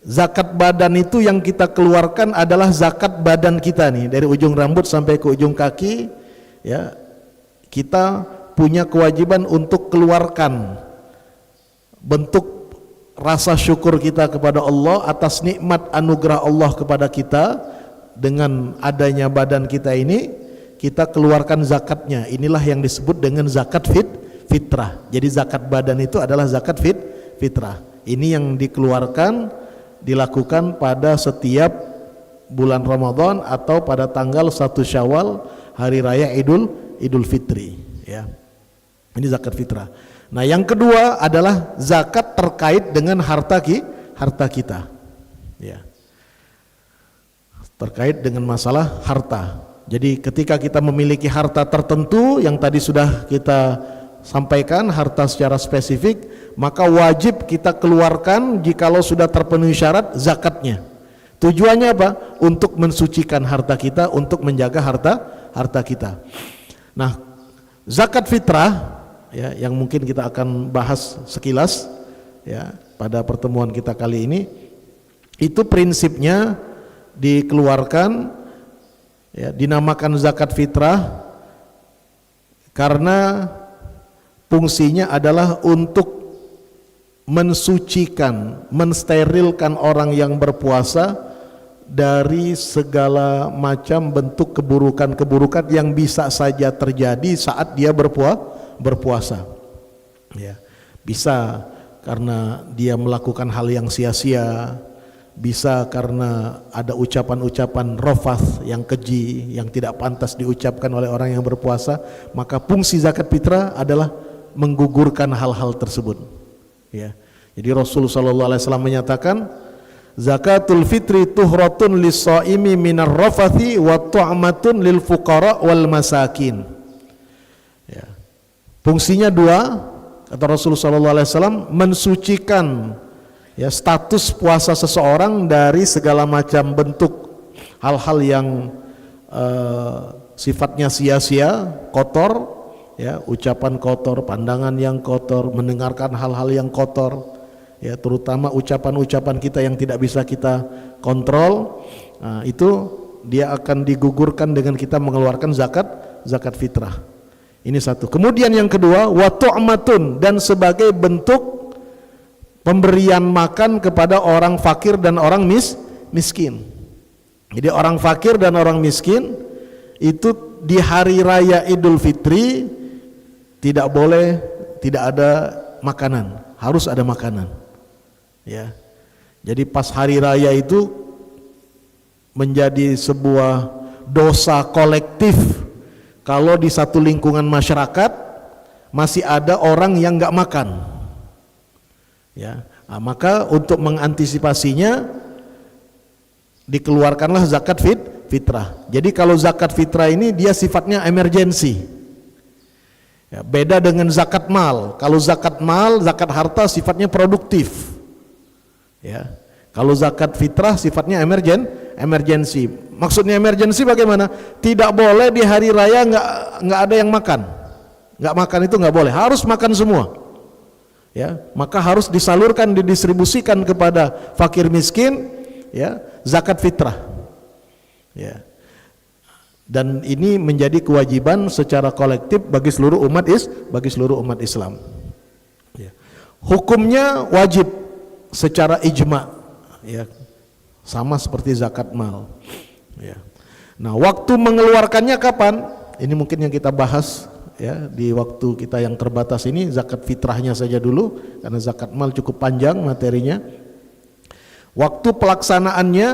Zakat badan itu yang kita keluarkan adalah zakat badan kita nih, dari ujung rambut sampai ke ujung kaki ya. Kita punya kewajiban untuk keluarkan bentuk rasa syukur kita kepada Allah atas nikmat anugerah Allah kepada kita. Dengan adanya badan kita ini kita keluarkan zakatnya. Inilah yang disebut dengan zakat fitrah. Jadi zakat badan itu adalah zakat fitrah. Ini yang dikeluarkan, dilakukan pada setiap bulan Ramadan atau pada tanggal 1 Syawal, hari raya Idul Fitri ya. Ini zakat fitrah. Nah, yang kedua adalah zakat terkait dengan harta kita. Ya. Terkait dengan masalah harta. Jadi ketika kita memiliki harta tertentu yang tadi sudah kita sampaikan, harta secara spesifik, maka wajib kita keluarkan jikalau sudah terpenuhi syarat zakatnya. Tujuannya apa? Untuk mensucikan harta kita, untuk menjaga harta kita. Nah, zakat fitrah ya, yang mungkin kita akan bahas sekilas ya pada pertemuan kita kali ini, itu prinsipnya dikeluarkan ya, dinamakan zakat fitrah karena fungsinya adalah untuk mensucikan, mensterilkan orang yang berpuasa dari segala macam bentuk keburukan-keburukan yang bisa saja terjadi saat dia berpuasa. Ya, bisa karena dia melakukan hal yang sia-sia, bisa karena ada ucapan-ucapan rafath yang keji, yang tidak pantas diucapkan oleh orang yang berpuasa. Maka fungsi zakat fitrah adalah menggugurkan hal-hal tersebut. Ya. Jadi Rasulullah SAW menyatakan, zakatul fitri tuhratun lis-shaimi minar rafathi wa tu'matun lil fuqara wal masakin. Ya. Fungsinya dua, kata Rasulullah SAW, mensucikan ya status puasa seseorang dari segala macam bentuk hal-hal yang sifatnya sia-sia, kotor ya, ucapan kotor, pandangan yang kotor, mendengarkan hal-hal yang kotor ya, terutama ucapan-ucapan kita yang tidak bisa kita kontrol. Nah, itu dia akan digugurkan dengan kita mengeluarkan zakat fitrah. Ini satu. Kemudian yang kedua, wa tu'matun, dan sebagai bentuk pemberian makan kepada orang fakir dan orang miskin. Jadi orang fakir dan orang miskin itu di hari raya Idul Fitri tidak boleh tidak ada makanan, harus ada makanan. Ya. Jadi pas hari raya itu menjadi sebuah dosa kolektif kalau di satu lingkungan masyarakat masih ada orang yang nggak makan. Ya, nah, maka untuk mengantisipasinya dikeluarkanlah zakat fitrah. Jadi kalau zakat fitrah ini dia sifatnya emergensi. Ya, beda dengan zakat mal. Kalau zakat mal, zakat harta sifatnya produktif. Ya, kalau zakat fitrah sifatnya emergensi. Maksudnya emergensi bagaimana? Tidak boleh di hari raya nggak ada yang makan. Nggak makan itu nggak boleh. Harus makan semua. Ya, maka harus disalurkan, didistribusikan kepada fakir miskin ya, zakat fitrah. Ya. Dan ini menjadi kewajiban secara kolektif bagi seluruh umat Islam. Ya. Hukumnya wajib secara ijma, ya, sama seperti zakat mal. Ya. Nah, waktu mengeluarkannya kapan? Ini mungkin yang kita bahas ya di waktu kita yang terbatas ini. Zakat fitrahnya saja dulu, karena zakat mal cukup panjang materinya. Waktu pelaksanaannya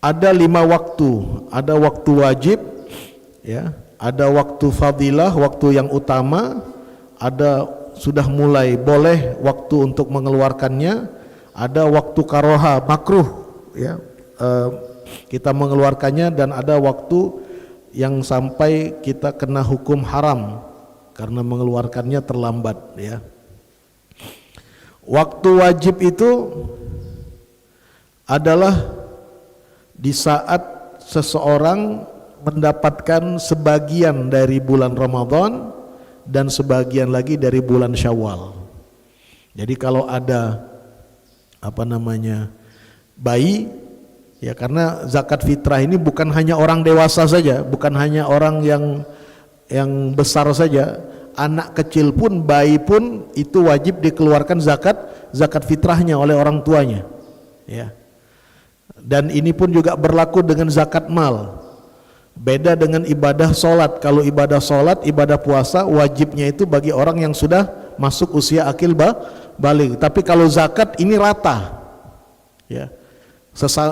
ada 5 waktu. Ada waktu wajib, ya, ada waktu fadilah, waktu yang utama, ada sudah mulai boleh waktu untuk mengeluarkannya, ada waktu karoha makruh, ya, kita mengeluarkannya, dan ada waktu yang sampai kita kena hukum haram karena mengeluarkannya terlambat, ya. Waktu wajib itu adalah di saat seseorang mendapatkan sebagian dari bulan Ramadan dan sebagian lagi dari bulan Syawal. Jadi kalau ada bayi, ya, karena zakat fitrah ini bukan hanya orang dewasa saja, bukan hanya orang yang besar saja, anak kecil pun, bayi pun itu wajib dikeluarkan zakat fitrahnya oleh orang tuanya, ya. Dan ini pun juga berlaku dengan zakat mal. Beda dengan ibadah solat. Kalau ibadah solat, ibadah puasa, wajibnya itu bagi orang yang sudah masuk usia akil balik. Tapi kalau zakat ini rata, ya.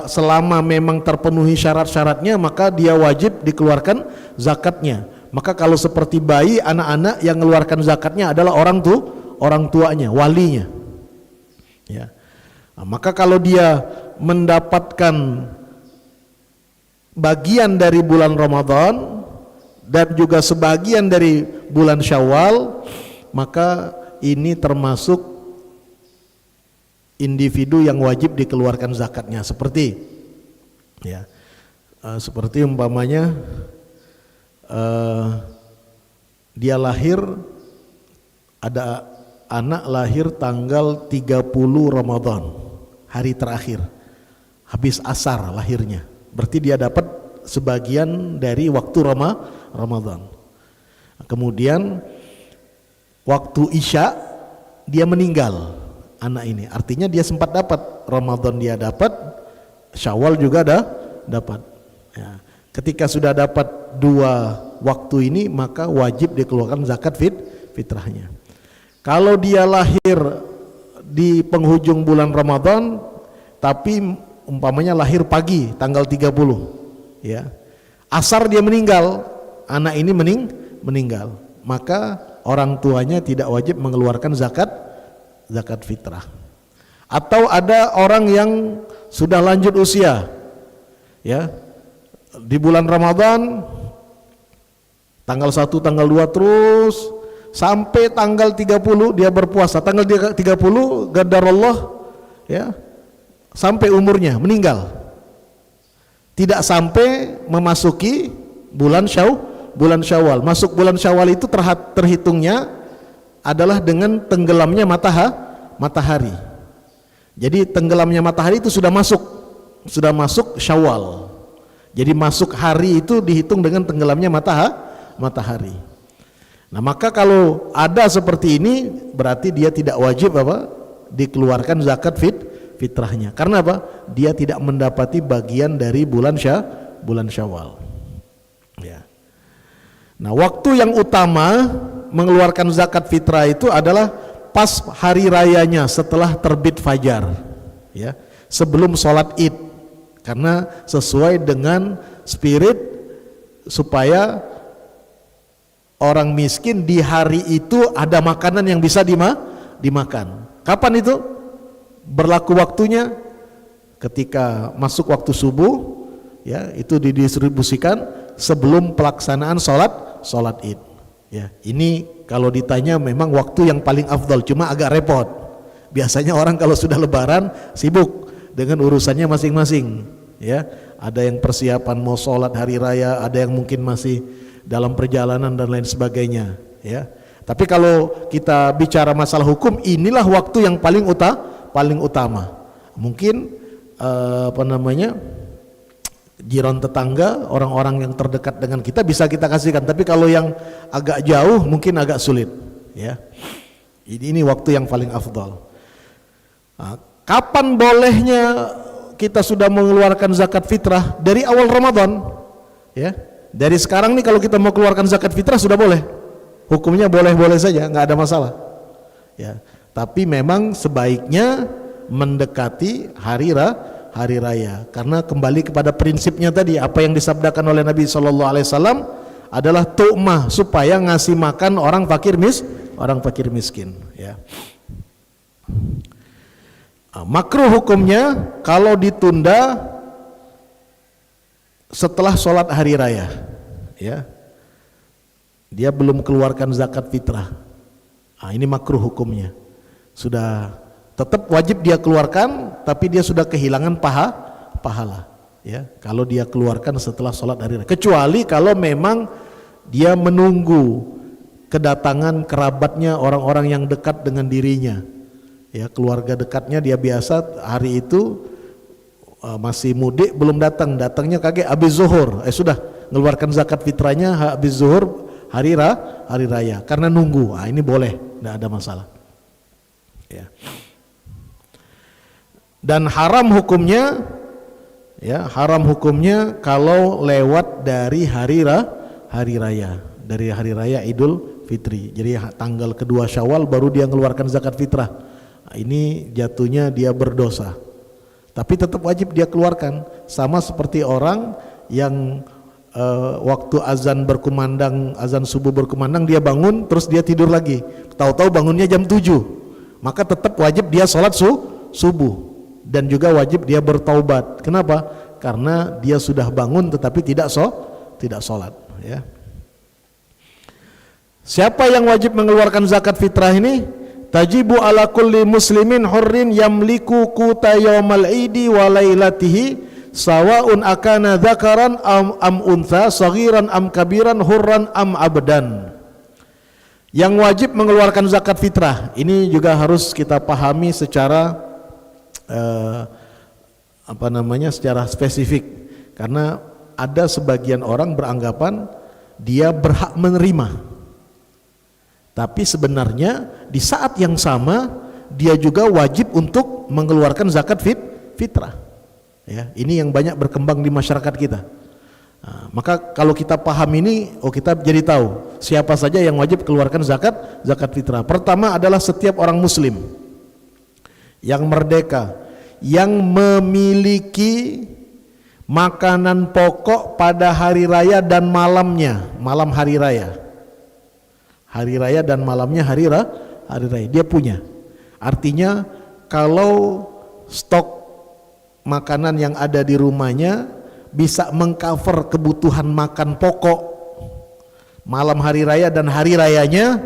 Selama memang terpenuhi syarat-syaratnya, maka dia wajib dikeluarkan zakatnya. Maka kalau seperti bayi, anak-anak yang mengeluarkan zakatnya adalah orang tuanya, walinya, ya. Nah, maka kalau dia mendapatkan bagian dari bulan Ramadan dan juga sebagian dari bulan Syawal, maka ini termasuk individu yang wajib dikeluarkan zakatnya. Seperti, ya, seperti umpamanya dia lahir, ada anak lahir tanggal 30 Ramadan, hari terakhir, habis asar lahirnya, berarti dia dapat sebagian dari waktu Ramadan. Kemudian waktu Isya dia meninggal, anak ini, artinya dia sempat dapat Ramadan, dia dapat Syawal juga dapat, ya. Ketika sudah dapat 2 waktu ini, maka wajib dikeluarkan zakat fitrahnya. Kalau dia lahir di penghujung bulan Ramadan, tapi umpamanya lahir pagi tanggal 30, ya, asar dia meninggal, anak ini meninggal, maka orang tuanya tidak wajib mengeluarkan zakat fitrah. Atau ada orang yang sudah lanjut usia, ya, di bulan Ramadan tanggal 1, tanggal 2 terus sampai tanggal 30 dia berpuasa, tanggal 30 qadarullah, ya, sampai umurnya meninggal, tidak sampai memasuki bulan Syawal. Masuk bulan Syawal itu terhitungnya adalah dengan tenggelamnya matahari. Jadi tenggelamnya matahari itu sudah masuk Syawal. Jadi masuk hari itu dihitung dengan tenggelamnya matahari. Nah, maka kalau ada seperti ini, berarti dia tidak wajib dikeluarkan zakat fitrahnya. Karena apa? Dia tidak mendapati bagian dari bulan Syawal. Ya. Nah, waktu yang utama mengeluarkan zakat fitrah itu adalah pas hari rayanya, setelah terbit fajar, ya, sebelum sholat Id, karena sesuai dengan spirit supaya orang miskin di hari itu ada makanan yang bisa dimakan. Kapan itu berlaku waktunya? Ketika masuk waktu subuh, ya, itu didistribusikan sebelum pelaksanaan sholat Id. Ya, ini kalau ditanya memang waktu yang paling afdal, cuma agak repot. Biasanya orang kalau sudah lebaran sibuk dengan urusannya masing-masing, ya. Ada yang persiapan mau sholat hari raya, ada yang mungkin masih dalam perjalanan dan lain sebagainya, ya. Tapi kalau kita bicara masalah hukum, inilah waktu yang paling utama. Mungkin jiran tetangga, orang-orang yang terdekat dengan kita bisa kita kasihkan. Tapi kalau yang agak jauh mungkin agak sulit, ya. Ini waktu yang paling afdal. Nah, kapan bolehnya kita sudah mengeluarkan zakat fitrah? Dari awal Ramadan, ya. Dari sekarang nih kalau kita mau keluarkan zakat fitrah sudah boleh. Hukumnya boleh-boleh saja, nggak ada masalah. Ya. Tapi memang sebaiknya mendekati hari raya, karena kembali kepada prinsipnya tadi, apa yang disabdakan oleh Nabi Shallallahu Alaihi Wasallam adalah tu'mah, supaya ngasih makan orang fakir miskin, ya. Makruh hukumnya kalau ditunda setelah sholat hari raya, ya. Dia belum keluarkan zakat fitrah, ini makruh hukumnya. Sudah tetap wajib dia keluarkan, tapi dia sudah kehilangan pahala, ya. Kalau dia keluarkan setelah sholat hari raya, kecuali kalau memang dia menunggu kedatangan kerabatnya, orang-orang yang dekat dengan dirinya, ya, keluarga dekatnya. Dia biasa hari itu masih mudik, belum datangnya kaget habis zuhur, sudah ngeluarkan zakat fitrahnya habis zuhur hari raya, karena nunggu. Ini boleh, tidak ada masalah, ya. Dan haram hukumnya, ya, haram hukumnya kalau lewat dari hari raya, dari hari raya Idul Fitri. Jadi tanggal kedua Syawal baru dia mengeluarkan zakat fitrah. Ini jatuhnya dia berdosa. Tapi tetap wajib dia keluarkan. Sama seperti orang yang waktu azan berkumandang, azan subuh berkumandang, dia bangun terus dia tidur lagi. Tahu-tahu bangunnya jam 7. Maka tetap wajib dia sholat subuh. Dan juga wajib dia bertaubat. Kenapa? Karena dia sudah bangun tetapi tidak sholat, ya. Siapa yang wajib mengeluarkan zakat fitrah ini? Tajibu ala kulli muslimin hurrin yamliku quta yaumal idi wa lailatihi sawa'un akana dzakaran am untha, saghiran am kabiran, hurran am abdan. Yang wajib mengeluarkan zakat fitrah ini juga harus kita pahami secara secara spesifik, karena ada sebagian orang beranggapan dia berhak menerima, tapi sebenarnya di saat yang sama dia juga wajib untuk mengeluarkan zakat fitrah, ya. Ini yang banyak berkembang di masyarakat kita. Maka kalau kita paham ini, kita jadi tahu siapa saja yang wajib keluarkan zakat fitrah. Pertama adalah setiap orang muslim yang merdeka, yang memiliki makanan pokok pada hari raya dan malamnya, malam hari raya dan malamnya hari raya dia punya. Artinya kalau stok makanan yang ada di rumahnya bisa mengcover kebutuhan makan pokok malam hari raya dan hari rayanya,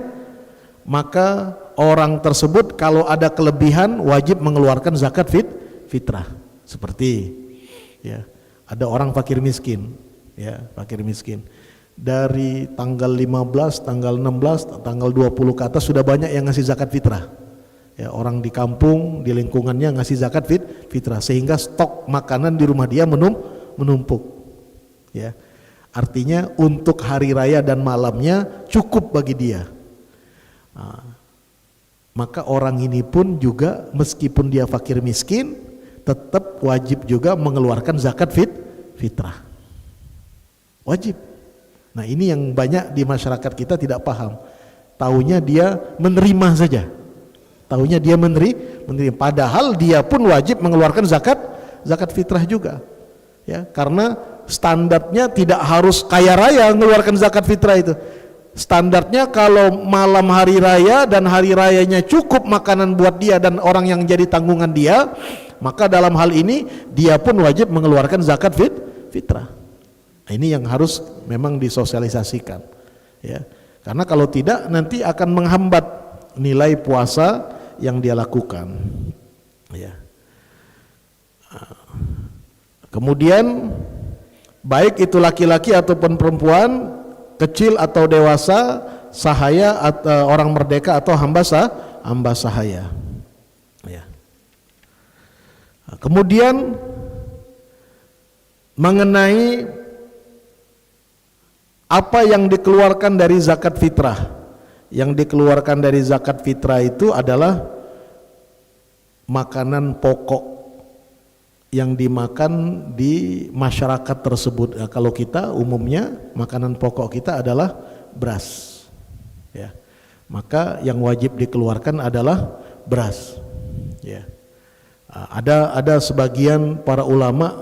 maka orang tersebut kalau ada kelebihan wajib mengeluarkan zakat fitrah. Seperti, ya, ada orang fakir miskin, ya, fakir miskin. Dari tanggal 15, tanggal 16, tanggal 20 ke atas sudah banyak yang ngasih zakat fitrah. Ya, orang di kampung, di lingkungannya ngasih zakat fitrah, sehingga stok makanan di rumah dia menumpuk. Ya. Artinya untuk hari raya dan malamnya cukup bagi dia. Maka orang ini pun juga meskipun dia fakir miskin tetap wajib juga mengeluarkan zakat fitrah. Wajib. Nah, ini yang banyak di masyarakat kita tidak paham. Taunya dia menerima saja. Taunya dia menerima, padahal dia pun wajib mengeluarkan zakat fitrah juga. Ya, karena standarnya tidak harus kaya raya mengeluarkan zakat fitrah itu. Standarnya kalau malam hari raya dan hari rayanya cukup makanan buat dia dan orang yang jadi tanggungan dia, maka dalam hal ini dia pun wajib mengeluarkan zakat fitrah. Nah, ini yang harus memang disosialisasikan, ya. Karena kalau tidak nanti akan menghambat nilai puasa yang dia lakukan, ya. Kemudian baik itu laki-laki ataupun perempuan, kecil atau dewasa, sahaya atau orang merdeka atau hamba sahaya, ya. Nah, kemudian baik itu laki-laki ataupun perempuan, kecil atau dewasa, sahaya atau orang merdeka atau hamba sahaya, ya. Kemudian, baik itu laki-laki ataupun perempuan, kecil atau dewasa, sahaya atau orang merdeka atau hamba sahaya, ya. Kemudian, baik itu laki-laki ataupun perempuan, kecil atau dewasa, sahaya atau orang merdeka atau hamba sahaya, ya. mengenai apa yang dikeluarkan dari zakat fitrah. Yang dikeluarkan dari zakat fitrah itu adalah makanan pokok yang dimakan di masyarakat tersebut. Ya, kalau kita umumnya makanan pokok kita adalah beras, ya, maka yang wajib dikeluarkan adalah beras. Ya, ada sebagian para ulama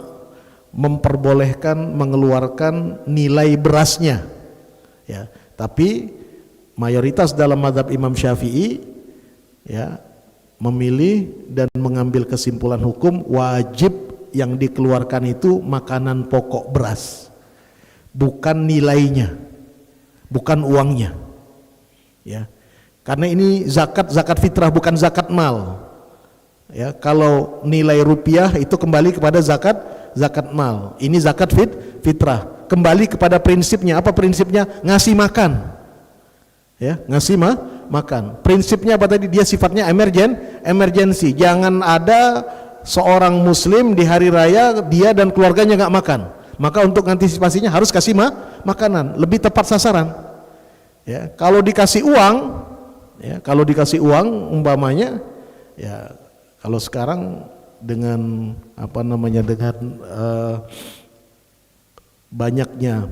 memperbolehkan mengeluarkan nilai berasnya, ya, tapi mayoritas dalam mazhab Imam Syafi'i, ya, memilih dan mengambil kesimpulan hukum wajib yang dikeluarkan itu makanan pokok beras, bukan nilainya, bukan uangnya, ya, karena ini zakat fitrah, bukan zakat mal, ya. Kalau nilai rupiah itu kembali kepada zakat mal, ini zakat fitrah, kembali kepada prinsipnya. Apa prinsipnya? Ngasih makan, ya, ngasih makan. Prinsipnya apa tadi? Dia sifatnya emergency. Jangan ada seorang muslim di hari raya dia dan keluarganya nggak makan. Maka untuk antisipasinya harus kasih makanan, lebih tepat sasaran. Ya, kalau dikasih uang, ya, kalau dikasih uang umpamanya, ya, kalau sekarang dengan apa namanya, dengan banyaknya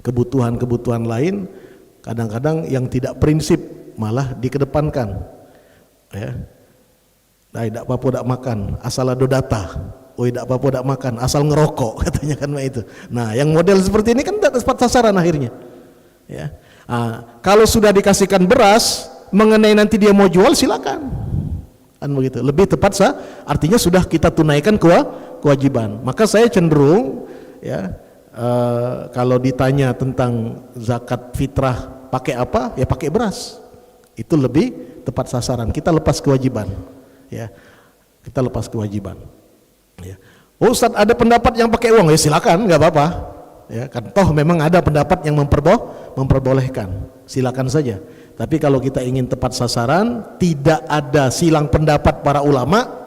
kebutuhan lain, kadang-kadang yang tidak prinsip malah dikedepankan, ya. Nah, tidak apa-apa tidak makan asal ada data, tidak apa-apa tidak makan asal ngerokok, katanya kan itu. Nah, yang model seperti ini kan tidak tepat sasaran akhirnya, ya. Kalau sudah dikasihkan beras, mengenai nanti dia mau jual silakan, kan begitu, lebih tepat artinya sudah kita tunaikan kewajiban. Maka saya cenderung, ya, kalau ditanya tentang zakat fitrah pakai apa, ya pakai beras, itu lebih tepat sasaran. Kita lepas kewajiban, ya, kita lepas kewajiban, ya. Oh, Ustaz, ada pendapat yang pakai uang, ya silakan, nggak apa-apa, ya kan, toh memang ada pendapat yang memperbolehkan, silakan saja. Tapi kalau kita ingin tepat sasaran, tidak ada silang pendapat para ulama,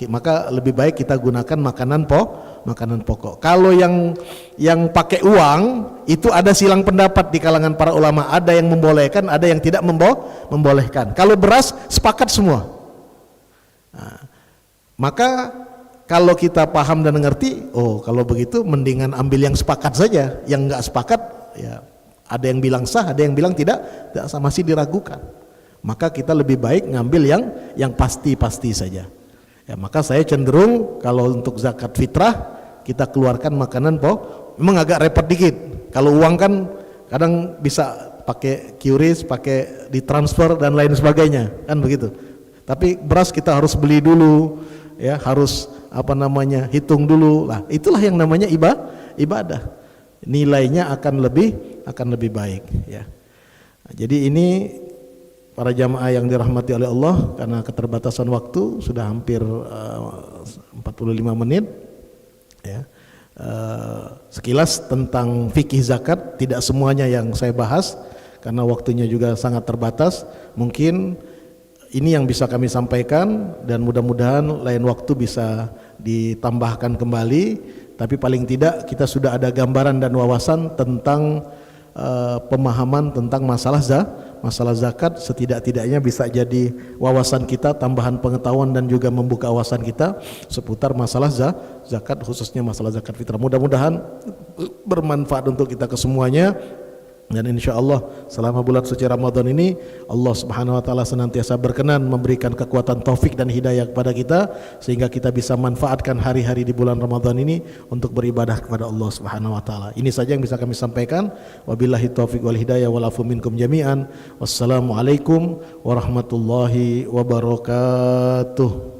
maka lebih baik kita gunakan makanan pokok. Kalau yang pakai uang itu ada silang pendapat di kalangan para ulama, ada yang membolehkan, ada yang tidak membolehkan. Kalau beras sepakat semua. Maka kalau kita paham dan mengerti, oh kalau begitu mendingan ambil yang sepakat saja. Yang nggak sepakat, ya ada yang bilang sah, ada yang bilang tidak sah, masih diragukan. Maka kita lebih baik ngambil yang pasti saja. Ya, maka saya cenderung kalau untuk zakat fitrah kita keluarkan makanan pokok. Memang agak repot dikit. Kalau uang kan kadang bisa pakai QRIS, pakai ditransfer dan lain sebagainya, kan begitu. Tapi beras kita harus beli dulu, ya, harus apa namanya, hitung dulu. Lah, itulah yang namanya ibadah. Nilainya akan lebih baik, ya. Nah, jadi ini para jamaah yang dirahmati oleh Allah, karena keterbatasan waktu sudah hampir 45 menit, ya. Sekilas tentang fikih zakat, tidak semuanya yang saya bahas karena waktunya juga sangat terbatas. Mungkin ini yang bisa kami sampaikan dan mudah-mudahan lain waktu bisa ditambahkan kembali. Tapi paling tidak kita sudah ada gambaran dan wawasan tentang pemahaman tentang masalah zakat. Setidak-tidaknya bisa jadi wawasan kita, tambahan pengetahuan dan juga membuka wawasan kita seputar masalah zakat, khususnya masalah zakat fitrah. Mudah-mudahan bermanfaat untuk kita kesemuanya. Dan insya Allah selama bulan suci Ramadan ini Allah Subhanahu wa taala senantiasa berkenan memberikan kekuatan taufik dan hidayah kepada kita, sehingga kita bisa manfaatkan hari-hari di bulan Ramadan ini untuk beribadah kepada Allah Subhanahu wa taala. Ini saja yang bisa kami sampaikan. Wabillahi taufik wal hidayah wal afu minkum jami'an. Wassalamualaikum warahmatullahi wabarakatuh.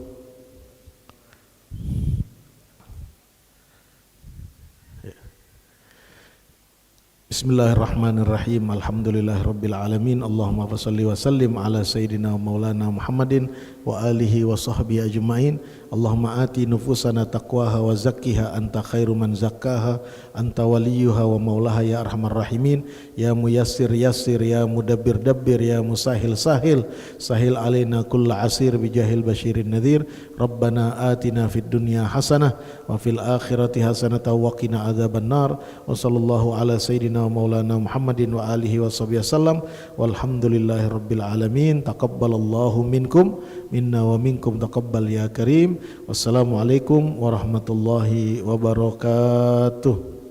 Bismillahirrahmanirrahim. Alhamdulillahirabbil alamin. Allahumma shalli wa sallim ala sayyidina maulana Muhammadin wa alihi wa sahbihi ajma'in. Allahumma ati nufusana taqwaha wa zakkiha anta khairu man zakkaha anta waliyuha wa maulaha ya arhamar rahimin. Ya muyassir yassir, ya mudabbir dabbir, ya musahil sahil, sahil alaina kulla asir bijahil basyirin nadhir. Rabbana atina fid dunya hasanah wa fil akhirati hasanah wa qina adzaban nar. Wa sallallahu ala sayyidina wa maulana Muhammadin wa alihi wa sahbihi wasallam. Walhamdulillahi rabbil alamin. Taqabbalallahu minkum minna wa minkum taqabbal ya karim. Wassalamualaikum warahmatullahi wabarakatuh.